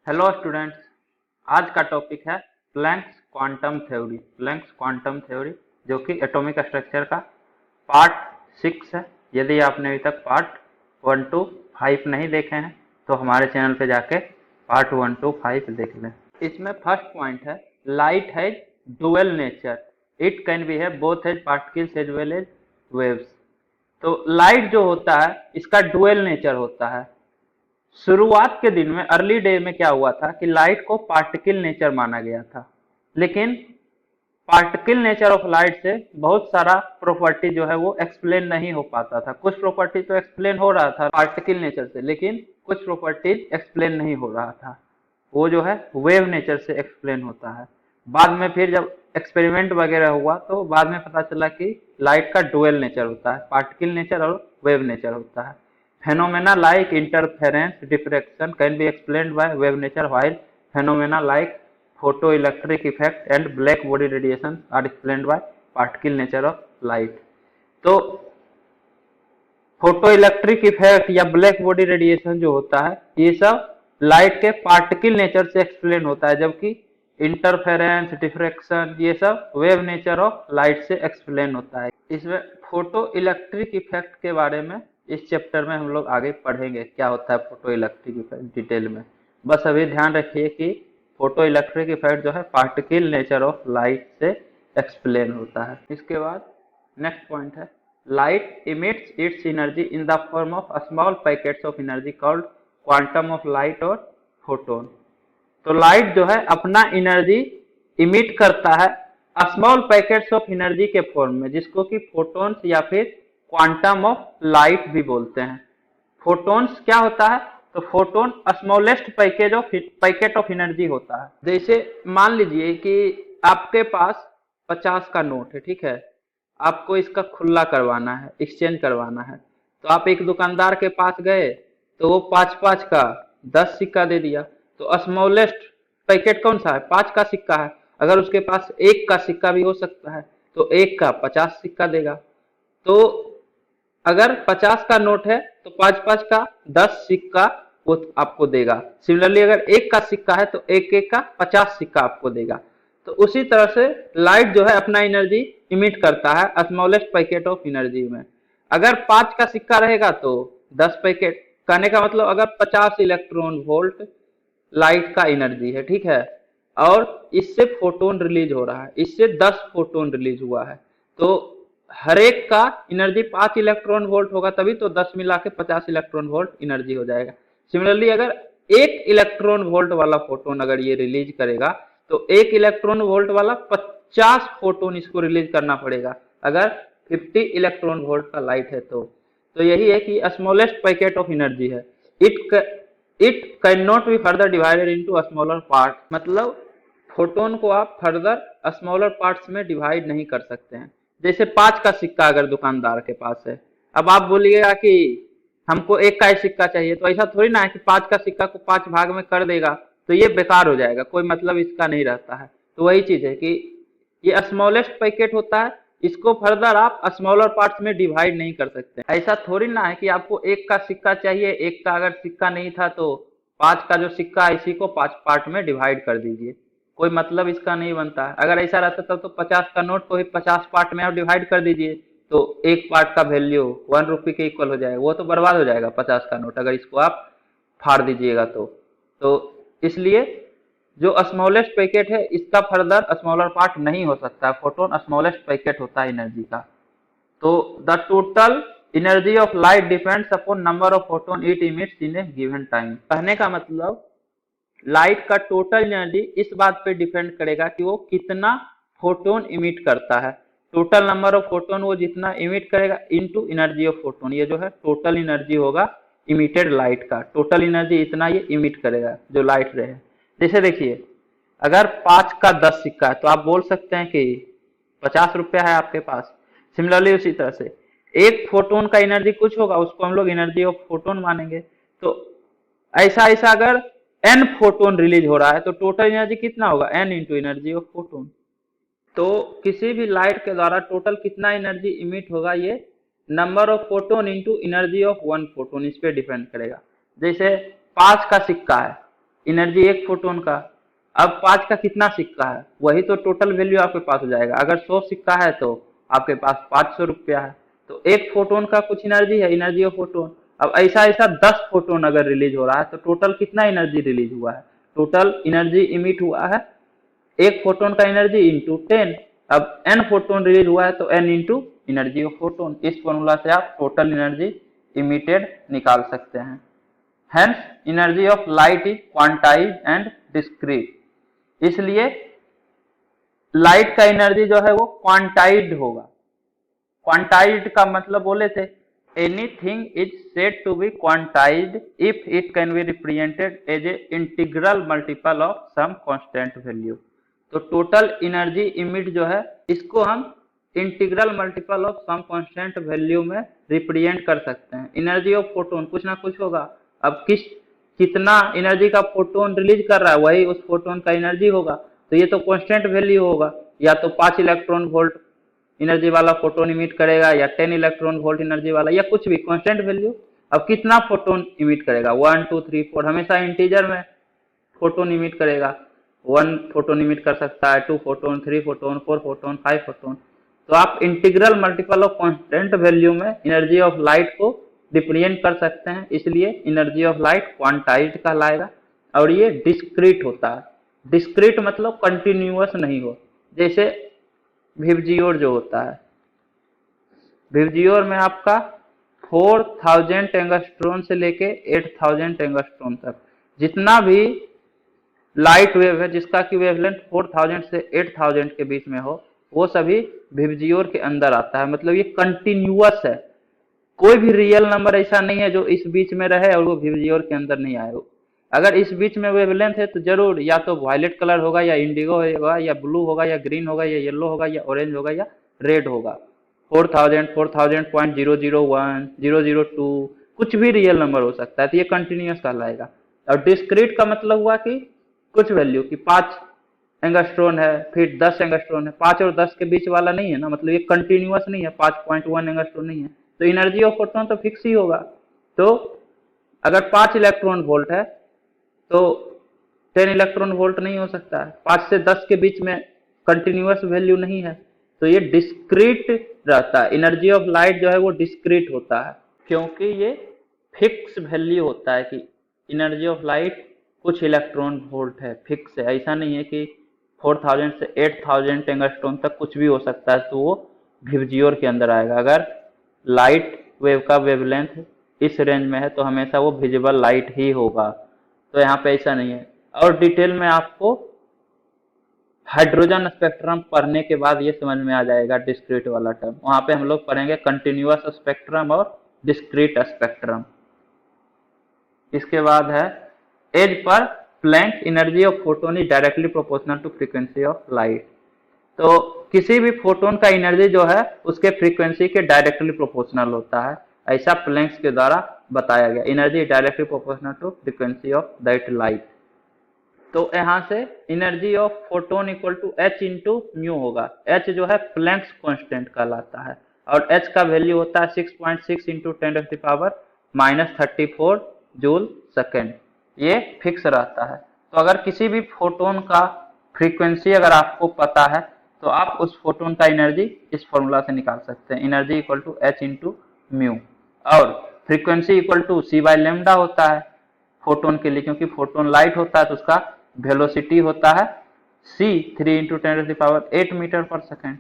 Hello students. आज का topic है Planck's quantum theory. Planck's quantum theory जो कि एटॉमिक स्ट्रक्चर का पार्ट 6 है। यदि आपने अभी तक पार्ट 1 to 5 नहीं देखे हैं तो हमारे चैनल पे जाके पार्ट 1 to 5 देख लें। इसमें फर्स्ट पॉइंट है light has dual nature, it can be है both as particles as well as waves. तो लाइट जो होता है इसका डुअल नेचर होता है। शुरुआत के दिन में अर्ली डे में क्या हुआ था कि लाइट को पार्टिकल नेचर माना गया था, लेकिन पार्टिकल नेचर ऑफ लाइट से बहुत सारा प्रॉपर्टी जो है वो एक्सप्लेन नहीं हो पाता था। कुछ प्रॉपर्टी तो एक्सप्लेन हो रहा था पार्टिकल नेचर से, लेकिन कुछ प्रॉपर्टीज एक्सप्लेन नहीं हो रहा था। वो जो है वेव नेचर से एक्सप्लेन होता है। बाद में फिर जब एक्सपेरिमेंट वगैरह हुआ तो बाद में पता चला कि लाइट का डुअल नेचर होता है, पार्टिकल नेचर और वेव नेचर होता है। Phenomena like interference diffraction can be explained by wave nature, while phenomena like photoelectric effect and black body radiation are explained by particle nature of light। तो photo electric effect या black body radiation जो होता है ये सब light के particle nature से explain होता है, जबकि इंटरफेरेंस डिफ्रैक्शन ये सब वेव नेचर ऑफ लाइट से एक्सप्लेन होता है। इसमें फोटो इलेक्ट्रिक इफेक्ट के बारे में इस चैप्टर में हम लोग आगे पढ़ेंगे क्या होता है फोटो इलेक्ट्रिक इफेक्ट डिटेल में। बस अभी ध्यान रखिए कि फोटो इलेक्ट्रिक इफेक्ट जो है पार्टिकल नेचर ऑफ लाइट से एक्सप्लेन होता है। इसके बाद नेक्स्ट पॉइंट है light emits its energy in the form of small packets of energy called quantum of light और photon। तो लाइट जो है अपना एनर्जी इमिट करता है स्मॉल पैकेट्स ऑफ एनर्जी के फॉर्म में, जिसको कि फोटॉन्स या फिर क्वांटम ऑफ लाइट भी बोलते हैं। फोटॉन्स क्या होता है? तो photon smallest packet of energy होता है। जैसे मान लीजिए कि आपके पास 50 का नोट है, ठीक है, आपको इसका खुला करवाना है, एक्सचेंज करवाना है। तो आप एक दुकानदार के पास गए तो वो 5-5 का 10 सिक्का दे दिया। तो स्मॉलेस्ट पैकेट कौन सा है? 5 का सिक्का है। अगर उसके पास 1 का सिक्का भी हो सकता है तो 1 का 50 सिक्का देगा। तो अगर 50 का नोट है तो 5-5 का 10 सिक्का वो आपको देगा। सिमिलरली अगर 1 का सिक्का है तो 1-1 का 50 सिक्का आपको देगा। तो उसी तरह से लाइट जो है अपना एनर्जी इमिट करता है स्मॉलेस्ट पैकेट ऑफ एनर्जी में। अगर 5 का सिक्का रहेगा तो 10 पैकेट, कहने का मतलब अगर 50 इलेक्ट्रॉन वोल्ट लाइट का एनर्जी है, ठीक है, और इससे फोटोन रिलीज हो रहा है, इससे 10 फोटोन रिलीज हुआ है, तो हर एक का एनर्जी 5 इलेक्ट्रॉन वोल्ट होगा, तभी तो 10 मिला के 50 इलेक्ट्रॉन वोल्ट एनर्जी हो जाएगा। सिमिलरली अगर 1 इलेक्ट्रॉन वोल्ट वाला फोटोन अगर ये रिलीज करेगा तो 1 इलेक्ट्रॉन वोल्ट वाला 50 फोटोन इसको रिलीज करना पड़ेगा अगर 50 इलेक्ट्रॉन वोल्ट का लाइट है। तो यही है कि स्मॉलेस्ट पैकेट ऑफ एनर्जी है। It can not be further divided into smaller part, मतलब फोटोन को आप फर्दर स्मॉलर पार्ट्स में डिवाइड नहीं कर सकते हैं। जैसे 5 का सिक्का अगर दुकानदार के पास है, अब आप बोलिएगा कि हमको 1 का ही सिक्का चाहिए, तो ऐसा थोड़ी ना है कि 5 का सिक्का को 5 भाग में कर देगा तो ये बेकार हो जाएगा, कोई मतलब इसका नहीं रहता है। तो वही चीज है कि ये स्मॉलेस्ट पैकेट होता है, इसको फर्दर आप स्मॉलर पार्ट्स में डिवाइड नहीं कर सकते। ऐसा थोड़ी ना है कि आपको 1 का सिक्का चाहिए, 1 का अगर सिक्का नहीं था तो 5 का जो सिक्का है इसी को 5 पार्ट में डिवाइड कर दीजिए, कोई मतलब इसका नहीं बनता है। अगर ऐसा रहता तब तो 50 का नोट को ही 50 पार्ट में आप डिवाइड कर दीजिए, तो एक पार्ट का वैल्यू 1 रुपये के इक्वल हो जाएगा, वो तो बर्बाद हो जाएगा 50 का नोट अगर इसको आप फाड़ दीजिएगा तो इसलिए जो स्मॉलेस्ट पैकेट है इसका फर्दर स्मॉलर पार्ट नहीं हो सकता। फोटोन स्मॉलेस्ट पैकेट होता है एनर्जी का। तो the total energy of light depends upon number of photon it emits in A given time. कहने का मतलब लाइट का टोटल एनर्जी इस बात पे डिपेंड करेगा कि वो कितना फोटोन इमिट करता है। टोटल नंबर ऑफ फोटोन वो जितना इमिट करेगा इनटू एनर्जी ऑफ फोटोन, ये जो है टोटल एनर्जी होगा इमिटेड लाइट का। टोटल एनर्जी इतना ये इमिट करेगा जो लाइट रहे। जैसे देखिए अगर 5 का 10 सिक्का है तो आप बोल सकते हैं कि 50 रुपया है आपके पास। सिमिलरली उसी तरह से एक फोटोन का एनर्जी कुछ होगा, उसको हम लोग एनर्जी ऑफ फोटोन मानेंगे। तो ऐसा ऐसा अगर n फोटोन रिलीज हो रहा है तो टोटल एनर्जी कितना होगा? n into energy of photon. तो किसी भी लाइट के द्वारा टोटल कितना एनर्जी इमिट होगा ये number of photon into energy of 1 photon, इस पे डिपेंड करेगा। जैसे 5 का सिक्का है, एनर्जी एक फोटोन का। अब 5 का कितना सिक्का है, वही तो टोटल वैल्यू आपके पास हो जाएगा। अगर 100 सिक्का है तो आपके पास 500 रुपया है। तो एक फोटोन का कुछ एनर्जी है, एनर्जी ऑफ फोटोन। अब ऐसा ऐसा 10 फोटोन अगर रिलीज हो रहा है तो टोटल कितना एनर्जी रिलीज हुआ है, टोटल एनर्जी इमिट हुआ है एक फोटोन का एनर्जी इंटू 10। अब n फोटोन रिलीज हुआ है तो n into energy of photon. इस फॉर्मूला से आप टोटल एनर्जी इमिटेड निकाल सकते हैं। Hence energy of light is quantize and discrete. इसलिए लाइट का एनर्जी जो है वो क्वांटाइज्ड होगा। क्वांटाइज्ड का मतलब बोले थे anything is said to be quantized if it can be represented as a integral multiple of some constant value. तो टोटल एनर्जी इमिट जो है इसको हम integral multiple of some constant value में रिप्रेजेंट कर सकते हैं। एनर्जी ऑफ फोटोन कुछ ना कुछ होगा। अब कितना एनर्जी का फोटोन रिलीज कर रहा है वही उस फोटोन का एनर्जी होगा। तो ये तो कांस्टेंट वैल्यू होगा, या तो 5 इलेक्ट्रॉन वोल्ट एनर्जी वाला फोटोन इमिट करेगा, या 10 इलेक्ट्रॉन वोल्ट एनर्जी वाला, या कुछ भी कांस्टेंट वैल्यू। अब कितना फोटोन इमिट करेगा, 1 2 3 4, हमेशा इंटीजर में फोटोन इमिट करेगा। 1 फोटोन इमिट कर सकता है, 2 फोटोन, 3 फोटोन, 4 फोटोन, 5 फोटोन। तो आप integral multiple of constant value में एनर्जी ऑफ लाइट को रिप्रेजेंट कर सकते हैं। इसलिए एनर्जी ऑफ लाइट क्वांटाइज्ड कहलाएगा। और ये डिस्क्रीट होता है। डिस्क्रीट मतलब कंटिन्यूअस नहीं हो। जैसे विबजियोर जो होता है, विबजियोर में आपका 4000 एंगस्ट्रॉन से लेके 8000 एंगस्ट्रॉन तक जितना भी लाइट वेव है जिसका की वेवलेंथ 4000 से 8000 के बीच में हो, वो सभी विबजियोर के अंदर आता है। मतलब ये कंटिन्यूअस है। कोई भी रियल नंबर ऐसा नहीं है जो इस बीच में रहे और वो विबजियोर के अंदर नहीं आए। अगर इस बीच में वेवलेंथ है तो जरूर या तो वायलेट कलर होगा, या इंडिगो होगा, या ब्लू होगा, या ग्रीन होगा, या येलो होगा, या ऑरेंज होगा, या रेड होगा। 4000, 4000.001, 002, कुछ भी रियल नंबर हो सकता है। तो ये कंटिन्यूअस कहलाएगा। और डिस्क्रीट का मतलब हुआ कि कुछ वैल्यू की 5 एंगस्ट्रॉन है, फिर 10 एंगस्ट्रॉन है। 5 और 10 के बीच वाला नहीं है ना, मतलब ये कंटिन्यूअस नहीं है। 5.1 एंगस्ट्रॉन नहीं है, तो एनर्जी ऑफ फोटोन तो फिक्स ही होगा। तो अगर 5 इलेक्ट्रॉन वोल्ट है तो 10 इलेक्ट्रॉन वोल्ट नहीं हो सकता है। 5 से 10 के बीच में कंटिन्यूअस वैल्यू नहीं है, तो ये डिस्क्रीट रहता है। एनर्जी ऑफ लाइट जो है वो डिस्क्रीट होता है, क्योंकि ये फिक्स वैल्यू होता है कि एनर्जी ऑफ लाइट कुछ इलेक्ट्रॉन वोल्ट है, फिक्स है। ऐसा नहीं है कि 4000 से 8000 एंगस्ट्रॉन तक कुछ भी हो सकता है, तो वो विबजियोर के अंदर आएगा। अगर लाइट वेव का वेवलेंथ इस रेंज में है तो हमेशा वो विजिबल लाइट ही होगा। तो यहाँ पे ऐसा नहीं है। और डिटेल में आपको हाइड्रोजन स्पेक्ट्रम पढ़ने के बाद ये समझ में आ जाएगा डिस्क्रीट वाला टर्म। वहां पे हम लोग पढ़ेंगे कंटिन्यूअस स्पेक्ट्रम और डिस्क्रीट स्पेक्ट्रम। इसके बाद है as per Planck energy of photon is directly proportional to frequency of light. तो किसी भी फोटोन का एनर्जी जो है उसके फ्रीक्वेंसी के डायरेक्टली प्रोपोर्शनल होता है, ऐसा प्लैंक्स के द्वारा बताया गया। Energy directly proportional to frequency of that light. तो यहाँ से energy of photon equal to H into mu होगा। एच जो है प्लैंक्स कांस्टेंट कहलाता है, और एच का वैल्यू होता है 6.6 इंटू 10⁻⁻34 जूल सेकेंड। ये फिक्स रहता है। तो अगर किसी भी फोटोन का फ्रीक्वेंसी अगर आपको पता है तो आप उस फोटोन का एनर्जी इस फॉर्मूला से निकाल सकते हैं। Energy equal to H into mu, और frequency equal to C by lambda होता है फोटोन के लिए, क्योंकि फोटोन लाइट होता है तो उसका वेलोसिटी होता है c 3 into 10⁸ metre per second.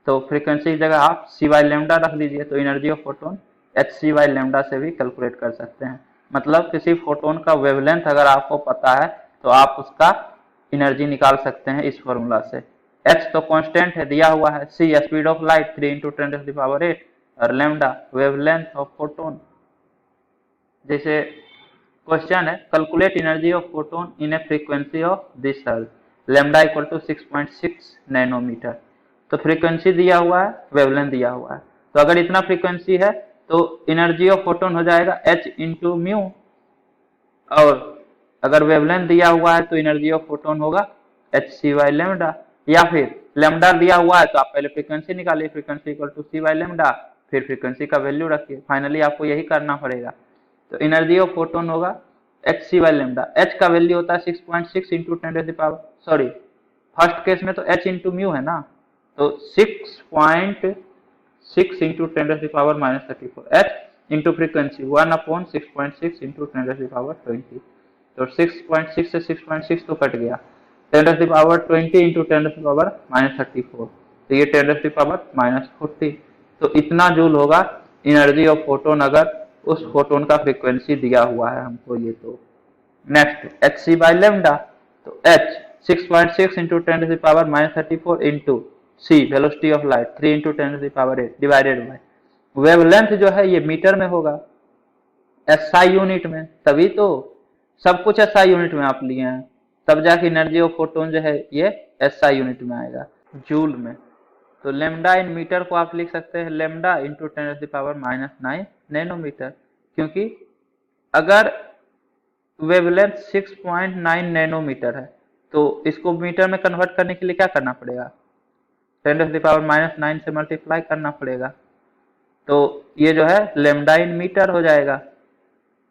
तो फ्रीक्वेंसी की जगह आप सी बाई लेमडा रख दीजिए, तो energy of photon H C by lambda से भी कैलकुलेट कर सकते हैं। मतलब किसी फोटोन का वेवलेंथ अगर आपको पता है तो आप उसका एनर्जी निकाल सकते हैं इस फॉर्मूला से। h तो कांस्टेंट है, दिया हुआ है। c speed of light 3 into 10⁸, और लेमडा वेवलेंथ ऑफ फोटोन। जैसे क्वेश्चन है calculate energy of photon in a frequency of this surge, lambda equal to 6.6 nanometre. तो फ्रीक्वेंसी दिया हुआ है, वेवलेंथ दिया हुआ है। तो अगर इतना फ्रीक्वेंसी है तो एनर्जी ऑफ फोटोन हो जाएगा h इंटू म्यू, और अगर वेवलेंथ दिया हुआ है तो एनर्जी ऑफ फोटोन होगा एच सी बाई लेमडा। या फिर लेमडा दिया हुआ है तो आप पहले फ्रीक्वेंसी निकालिए, frequency equal to C by lambda, फिर फ्रीक्वेंसी का वैल्यू रखिए। फाइनली आपको यही करना पड़ेगा। तो एनर्जी ऑफ फोटोन होगा H C by lambda, H का वैल्यू होता है 6.6 इंटू 10 सॉरी फर्स्ट केस में तो एच इंटू म्यू है ना, तो 6.6 into 10⁻34 H into frequency 1/6.6 into 10⁻20, तो 6.6 से 6.6 तो कट गया, 10⁻20 इंटू 10⁻34, तो ये 10⁻40, तो इतना जूल होगा एनर्जी ऑफ फोटोन अगर उस फोटोन का फ्रीक्वेंसी दिया हुआ है हमको ये। तो next h C by lambda, तो h 6.6 into 10⁻34 into c velocity of light 3 into 10⁸ divided by wavelength जो है ये मीटर में होगा, एसआई यूनिट में, तभी तो सब कुछ एसआई यूनिट में आप लिए हैं, तब जाके एनर्जी ऑफ फोटोन जो है ये एसआई यूनिट में आएगा जूल में। तो लेमडा इन मीटर को आप लिख सकते हैं लेमडा इंटू 10⁻⁹ नैनोमीटर, क्योंकि अगर वेवलेंथ 6.9 नैनोमीटर है तो इसको मीटर में कन्वर्ट करने के लिए क्या करना पड़ेगा, 10⁻⁹ से मल्टीप्लाई करना पड़ेगा, तो ये जो है लेमडा इन मीटर हो जाएगा।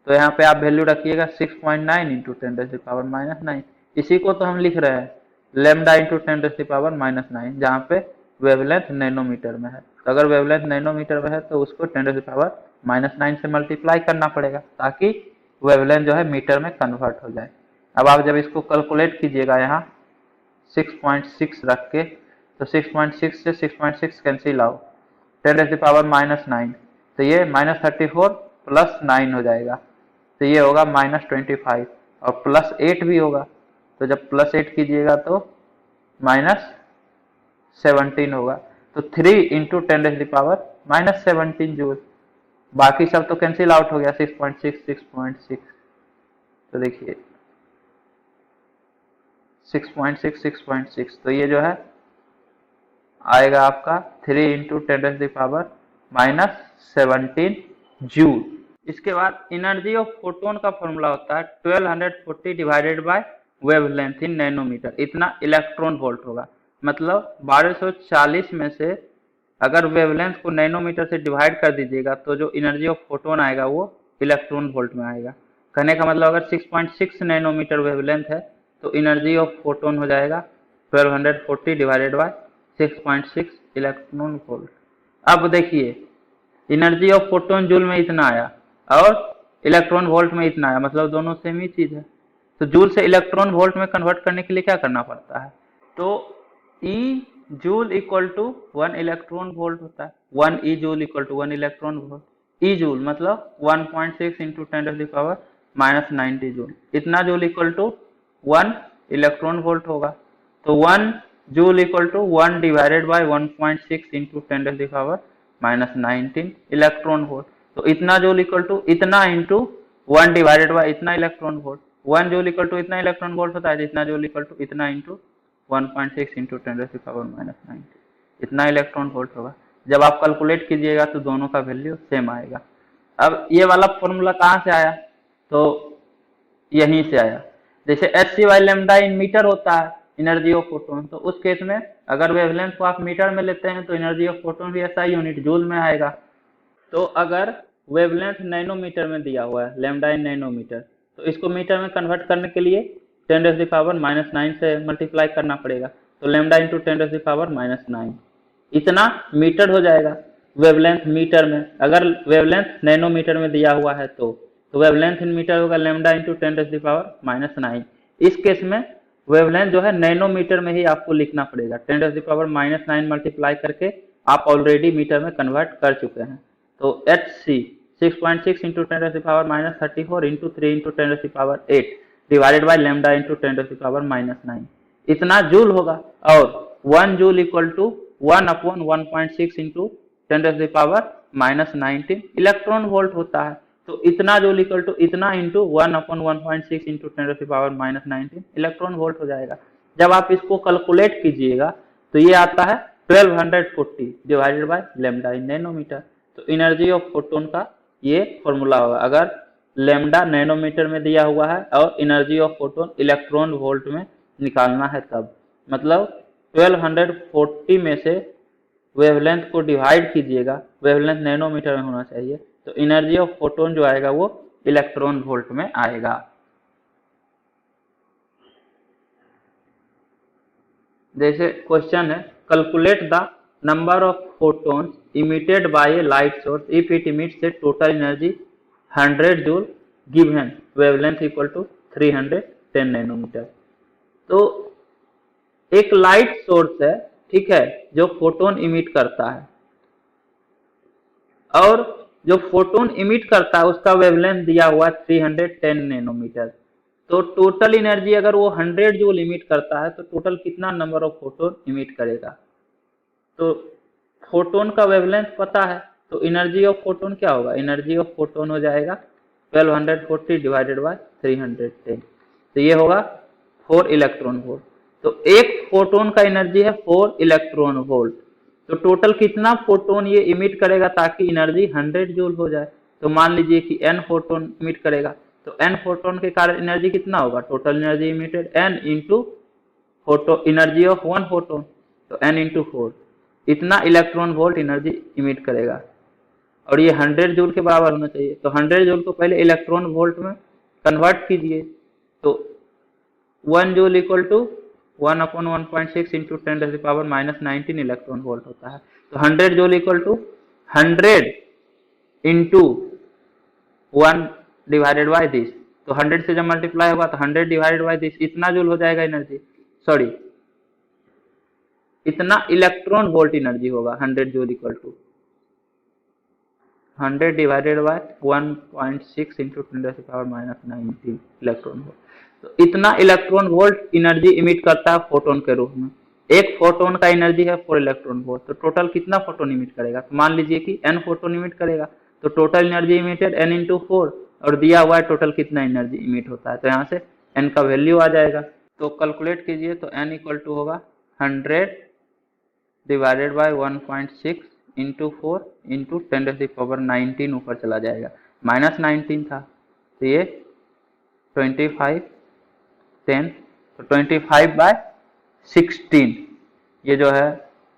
तो यहाँ पे आप वैल्यू रखिएगा 6.9 इंटू 10⁻⁹, इसी को तो हम लिख रहे हैं लेमडा इंटू 10⁻⁹, जहाँ पे वेवलेंथ नैनोमीटर में है। तो अगर वेवलेंथ नैनोमीटर में है तो उसको 10⁻⁹ से मल्टीप्लाई करना पड़ेगा ताकि वेवलेंथ जो है मीटर में कन्वर्ट हो जाए। अब आप जब इसको कैलकुलेट कीजिएगा यहाँ 6.6 रख के, तो 6.6 से 6.6 कैंसिल आओ, 10⁻⁹, तो ये -34 प्लस 9 हो जाएगा, तो ये होगा -25 और प्लस 8 भी होगा, तो जब प्लस 8 कीजिएगा तो -17 होगा, तो 3 इंटू 10⁻⁻17 जूल, बाकी सब तो कैंसिल आउट हो गया 6.6, तो देखिए 6.6, तो ये जो है आएगा आपका 3 इंटू 10⁻⁻17 जूल। इसके बाद एनर्जी ऑफ फोटोन का फॉर्मूला होता है 1240 divided by wavelength in nanometre, इतना इलेक्ट्रॉन वोल्ट होगा। मतलब 1240 में से अगर वेवलेंथ को नैनोमीटर से डिवाइड कर दीजिएगा तो जो एनर्जी ऑफ फोटोन आएगा वो इलेक्ट्रॉन वोल्ट में आएगा। कहने का मतलब अगर 6.6 नैनोमीटर वेवलेंथ है तो एनर्जी ऑफ फोटोन हो जाएगा 1240 डिवाइडेड बाय 6.6 इलेक्ट्रॉन वोल्ट। अब देखिए एनर्जी ऑफ फोटोन जूल में इतना आया और इलेक्ट्रॉन वोल्ट में इतना आया, मतलब दोनों सेम ही चीज है। तो जूल से इलेक्ट्रॉन वोल्ट में कन्वर्ट करने के लिए क्या करना पड़ता है, तो e joule equal to 1 electron volt होता है, 1 e joule equal to 1 electron volt, e joule मतलब 1.6 इंटू 10⁻⁻90 जूल, इतना joule equal to 1 electron volt होगा। तो 1 joule equal to 1 divided by 1.6 into 10⁻⁻19 electron volt, तो इतना जूल इक्वल टू इतना into 1 divided by इतना electron volt, 1 joule equal to इतना electron volt होता है, जितना जूल इक्वल टू इतना इंटू 1.6 इंटू 10⁻⁻90, इतना इलेक्ट्रॉन वोल्ट होगा। जब आप कैलकुलेट कीजिएगा तो दोनों का वैल्यू सेम आएगा। अब ये वाला फॉर्मूला कहाँ से आया, तो यहीं से आया। जैसे H C by lambda in metre होता है एनर्जी ऑफ फोटोन, तो उस केस में अगर वेवलेंथ को आप मीटर में लेते हैं तो एनर्जी ऑफ फोटोन भी ऐसा यूनिट जूल में आएगा। तो अगर वेवलेंथ नैनोमीटर में दिया हुआ है लेमडा इन नैनोमीटर, तो इसको मीटर में कन्वर्ट करने के लिए 10⁻⁻9 से मल्टीप्लाई करना पड़ेगा, तो लेमडा इंटू 10⁻⁻9 इतना मीटर हो जाएगा वेवलेंथ मीटर में। अगर वेवलेंथ नैनोमीटर में दिया हुआ है तो वेवलेंथ इन मीटर होगा लेमडा इंटू 10⁻⁻9। इस केस में वेवलेंथ जो है नैनोमीटर में ही आपको लिखना पड़ेगा, 10⁻⁻9 मल्टीप्लाई करके आप ऑलरेडी मीटर में कन्वर्ट कर चुके हैं। तो H C 6.6 into 10⁻34 into 3 into 10⁸ divided by lambda into 10⁻⁻9 इतना जूल होगा, और 1 joule equal to 1/1.6 into 10⁻⁻19 electron volt होता है। तो इतना जूल इक्वल टू इतना इंटू 1/1.6 इंटू 10⁻⁻19 इलेक्ट्रॉन वोल्ट हो जाएगा। जब आप इसको कैलकुलेट कीजिएगा तो ये आता है 1240 divided by lambda in nanometre. तो एनर्जी ऑफ फोटोन का ये फॉर्मूला होगा अगर लेमडा नैनोमीटर में दिया हुआ है और energy of photon electron volt में निकालना है तब। मतलब 1240 में से वेवलेंथ को डिवाइड कीजिएगा, वेवलेंथ नैनोमीटर में होना चाहिए, तो एनर्जी ऑफ फोटोन जो आएगा वो इलेक्ट्रॉन वोल्ट में आएगा। जैसे क्वेश्चन है, calculate the number of photon emitted by a light source if it emits a total energy 100 joule given wavelength equal to 310 nanometre. तो एक लाइट सोर्स है, ठीक है, जो फोटोन इमिट करता है, और जो फोटोन इमिट करता है उसका वेवलेंथ दिया हुआ 310 नैनोमीटर। तो टोटल एनर्जी अगर वो 100 जूल इमिट करता है तो टोटल कितना नंबर ऑफ फोटोन इमिट करेगा। तो फोटोन का वेवलेंथ पता है, तो एनर्जी ऑफ फोटोन क्या होगा, एनर्जी ऑफ फोटोन हो जाएगा 1240 डिवाइडेड बाय 310, तो ये होगा 4 इलेक्ट्रॉन वोल्ट। तो एक फोटोन का एनर्जी है 4 इलेक्ट्रॉन वोल्ट। तो टोटल कितना फोटोन ये इमिट करेगा ताकि एनर्जी 100 जूल हो जाए। तो मान लीजिए कि n फोटोन इमिट करेगा, तो n फोटोन के कारण एनर्जी कितना होगा, total energy emitted n into photo energy of 1 photon, तो n इंटू 4, इतना इलेक्ट्रॉन वोल्ट एनर्जी इमिट करेगा, और ये 100 जूल के बराबर होना चाहिए। तो 100 जूल को पहले इलेक्ट्रॉन वोल्ट में कन्वर्ट कीजिए, तो 1 joule equal to 1/1.6 into 10⁻⁻19 electron volt होता है। तो 100 joule equal to 100 into 1 divided by this, तो 100 से जब मल्टीप्लाई होगा तो 100 डिवाइडेड बाय दिस, इतना जूल हो जाएगा एनर्जी, सॉरी इतना इलेक्ट्रॉन वोल्ट एनर्जी होगा। 100 joule equal to 100 divided by 1.6 into 10⁻⁻19 electron volt. तो इतना इलेक्ट्रॉन वोल्ट एनर्जी इमिट करता है फोटोन के रूप में। एक फोटोन का एनर्जी है 4 इलेक्ट्रॉन वोल्ट, तो टोटल कितना फोटोन इमिट करेगा, तो मान लीजिए कि n फोटोन इमिट करेगा, तो total energy emitted n into 4, और दिया हुआ है टोटल कितना एनर्जी इमिट होता है, तो यहाँ से n का वैल्यू आ जाएगा। तो कैलकुलेट कीजिए, तो n इक्वल टू होगा 100 डिवाइडेड बाय 1.6 इंटू 4 इंटू 10⁻19, ऊपर चला जाएगा, -19 था, तो ये 25 10, तो 25 बाय 16, ये जो है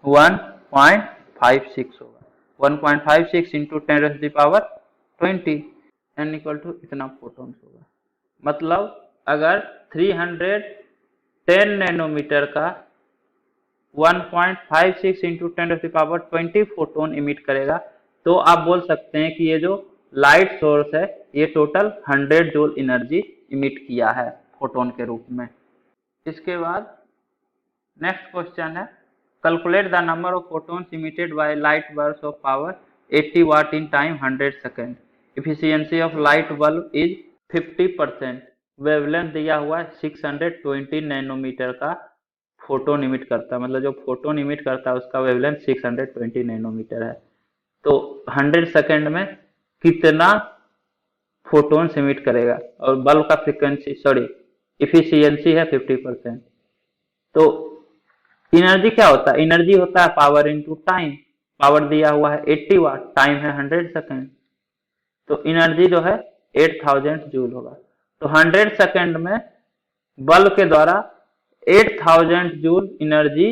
1.56 होगा, 1.56 इंटू 10⁻20, n इक्वल टू इतना फोटोन होगा। मतलब अगर 310 नैनोमीटर का 1.56 इंटू 10⁻20 फोटोन इमिट करेगा, तो आप बोल सकते हैं कि ये जो लाइट सोर्स है ये टोटल 100 जूल एनर्जी इमिट किया है फोटोन के रूप में। इसके बाद नेक्स्ट क्वेश्चन है, calculate the number of photons emitted by light burst of power 80 watt in time 100 second. Efficiency of light bulb is 50%। Wavelength दिया हुआ है 620 नैनोमीटर का फोटोन इमिट करता है, मतलब जो फोटोन इमिट करता है उसका वेवलेंथ 620 नैनोमीटर है। तो 100 सेकेंड में कितना फोटोन इमिट करेगा, और बल्ब का फ्रीक्वेंसी सॉरी इफिशियंसी है 50%। तो एनर्जी क्या होता है, एनर्जी होता है पावर इनटू टाइम। पावर दिया हुआ है 80 वाट, टाइम है 100 सेकेंड, तो एनर्जी जो है 8000 जूल होगा। तो 100 सेकेंड में बल्ब के द्वारा 8000 जूल एनर्जी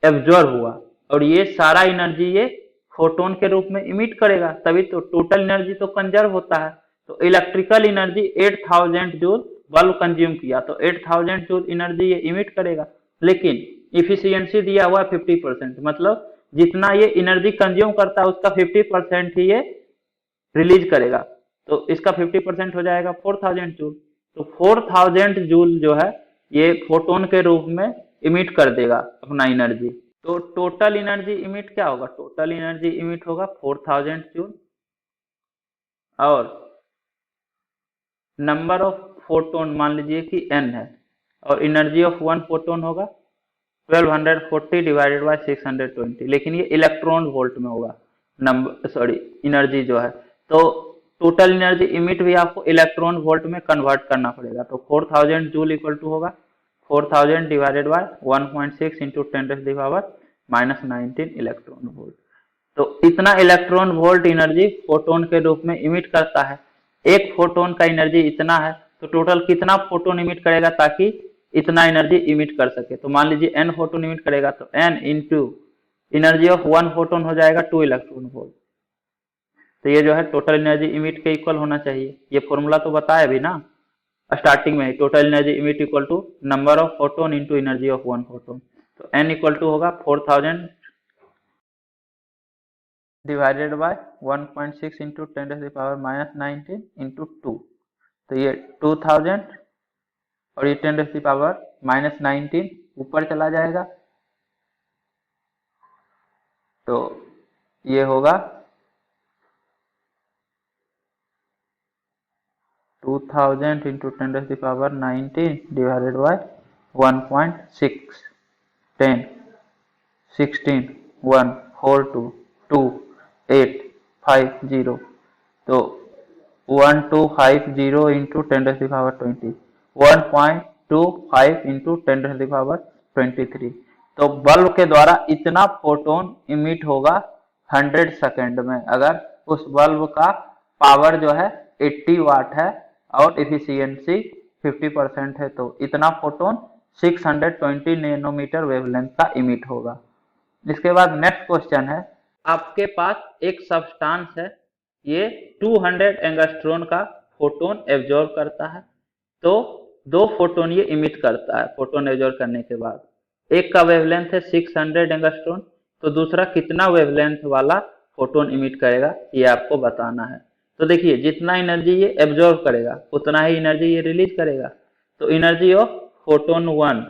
एब्जॉर्ब हुआ, और ये सारा एनर्जी ये फोटोन के रूप में इमिट करेगा, तभी तो टोटल एनर्जी तो कंजर्व होता है। तो electrical energy 8000 joule bulb consume किया, तो 8000 जूल एनर्जी ये इमिट करेगा, लेकिन इफिशियंसी दिया हुआ 50%, मतलब जितना ये एनर्जी कंज्यूम करता है उसका 50% ही ये रिलीज करेगा। तो इसका 50% हो जाएगा 4000 जूल। तो 4000 जूल जो है ये फोटोन के रूप में इमिट कर देगा अपना एनर्जी। तो टोटल एनर्जी इमिट क्या होगा, टोटल एनर्जी इमिट होगा 4000 जूल, और नंबर ऑफ फोटोन मान लीजिए कि n है, और एनर्जी ऑफ 1 फोटोन होगा 1240 डिवाइडेड बाय 620, लेकिन ये इलेक्ट्रॉन वोल्ट में होगा नंबर सॉरी एनर्जी जो है। तो टोटल एनर्जी इमिट भी आपको इलेक्ट्रॉन वोल्ट में कन्वर्ट करना पड़ेगा। तो 4000 जूल इक्वल टू होगा 4000 divided by 1.6 into 10⁻⁻19 electron volt. तो इतना इलेक्ट्रॉन वोल्ट एनर्जी फोटोन के रूप में इमिट करता है। एक फोटोन का एनर्जी इतना है, तो टोटल कितना फोटोन इमिट करेगा ताकि इतना एनर्जी इमिट कर सके। तो मान लीजिए n फोटोन इमिट करेगा, तो n into energy of 1 photon हो जाएगा 2 इलेक्ट्रॉन वोल्ट। तो ये जो है टोटल एनर्जी इमिट के इक्वल होना चाहिए। ये फॉर्मूला तो बताया भी ना स्टार्टिंग में, total energy emit equal to number of photon into energy of 1 photon. तो n इक्वल टू होगा 4000 डिवाइडेड बाय 1.6 इंटू 10⁻⁻19 इंटू 2। तो ये 2000 और ये 10⁻⁻19 ऊपर चला जाएगा, तो ये होगा 2000 इंटू 10⁻19 डिवाइडेड बाय 1.6 10 16 1 4 2 2 8 5 0। तो 1250 इंटू 10⁻20 1.25 इंटू 10⁻23। तो बल्ब के द्वारा इतना फोटोन इमिट होगा 100 सेकेंड में। अगर उस बल्ब का पावर जो है 80 वाट है और इफिशियंसी 50% है, तो इतना फोटोन 620 नैनोमीटर वेवलेंथ का इमिट होगा। इसके बाद नेक्स्ट क्वेश्चन है, आपके पास एक सब्सटेंस है, ये 200 एंगस्ट्रॉन का फोटोन एब्जॉर्ब करता है, तो 2 फोटोन ये इमिट करता है। फोटोन एब्जॉर्ब करने के बाद एक का वेवलेंथ है 600 एंगस्ट्रॉन, तो दूसरा कितना वेवलेंथ वाला फोटोन इमिट करेगा ये आपको बताना है। तो देखिए, जितना एनर्जी ये एब्जॉर्ब करेगा उतना ही एनर्जी ये रिलीज करेगा। तो energy of photon 1,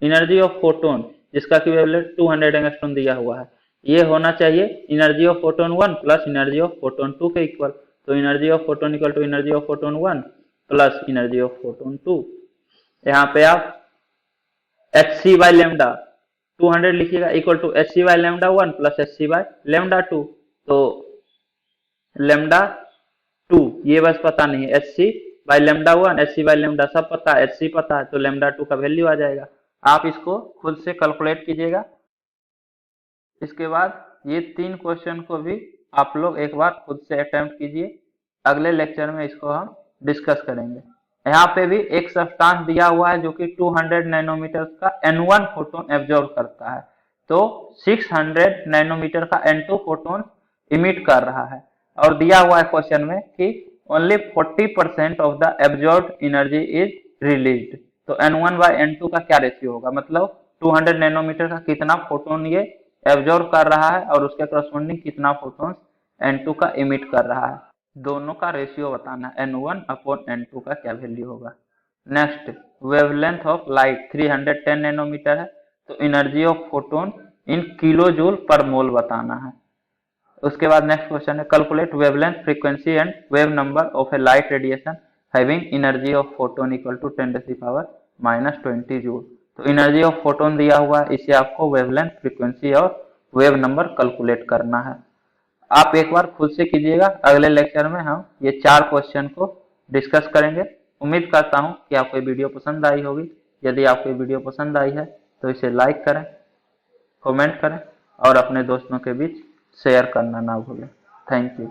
energy of photon जिसका कि वेवलेंथ 200 एंगस्ट्रॉन दिया हुआ है, ये होना चाहिए energy of photon 1 plus energy of photon 2 के इक्वल। तो energy of photon equal to energy of photon 1 plus energy of photon 2। यहाँ पे आप hc बाय लेमडा 200 लिखिएगा equal to hc by lambda 1 plus hc by lambda 2। तो lambda 2 ये बस पता नहीं है, hc by lambda 1 hc by lambda सब पता है, hc पता है, तो लेमडा 2 का वैल्यू आ जाएगा। आप इसको खुद से कैलकुलेट कीजिएगा। इसके बाद ये 3 क्वेश्चन को भी आप लोग एक बार खुद से अटेम्प्ट कीजिए। अगले लेक्चर में इसको हम डिस्कस करेंगे। यहाँ पे भी एक सब्सटेंस दिया हुआ है जो कि 200 नैनोमीटर का N1 फोटोन एब्जॉर्ब करता है, तो 600 नैनोमीटर का N2 फोटोन इमिट कर रहा है, और दिया हुआ है क्वेश्चन में कि only 40% of the absorbed energy is released. तो N1 बाय N2 का क्या रेशियो होगा, मतलब 200 नैनोमीटर का कितना फोटोन ये एब्जॉर्ब कर रहा है और उसके करस्पॉन्डिंग कितना फोटोन N2 का इमिट कर रहा है, दोनों का रेशियो बताना है। N1 अपॉन N2 का क्या वैल्यू होगा। Next, wavelength of light 310 nanometre है, तो energy of photon in kilo joule per mole बताना है। उसके बाद नेक्स्ट क्वेश्चन है, calculate wavelength frequency and wave number of a light radiation having energy of photon equal to 10⁻⁻20 joule. तो energy of photon दिया हुआ है, इसे आपको वेवलेंथ फ्रीक्वेंसी और वेव नंबर कैलकुलेट करना है। आप एक बार खुद से कीजिएगा। अगले लेक्चर में हम ये 4 क्वेश्चन को डिस्कस करेंगे। उम्मीद करता हूँ कि आपको ये वीडियो पसंद आई होगी। यदि आपको ये वीडियो पसंद आई है तो इसे लाइक करें, कमेंट करें और अपने दोस्तों के बीच शेयर करना ना भूलें। Thank you.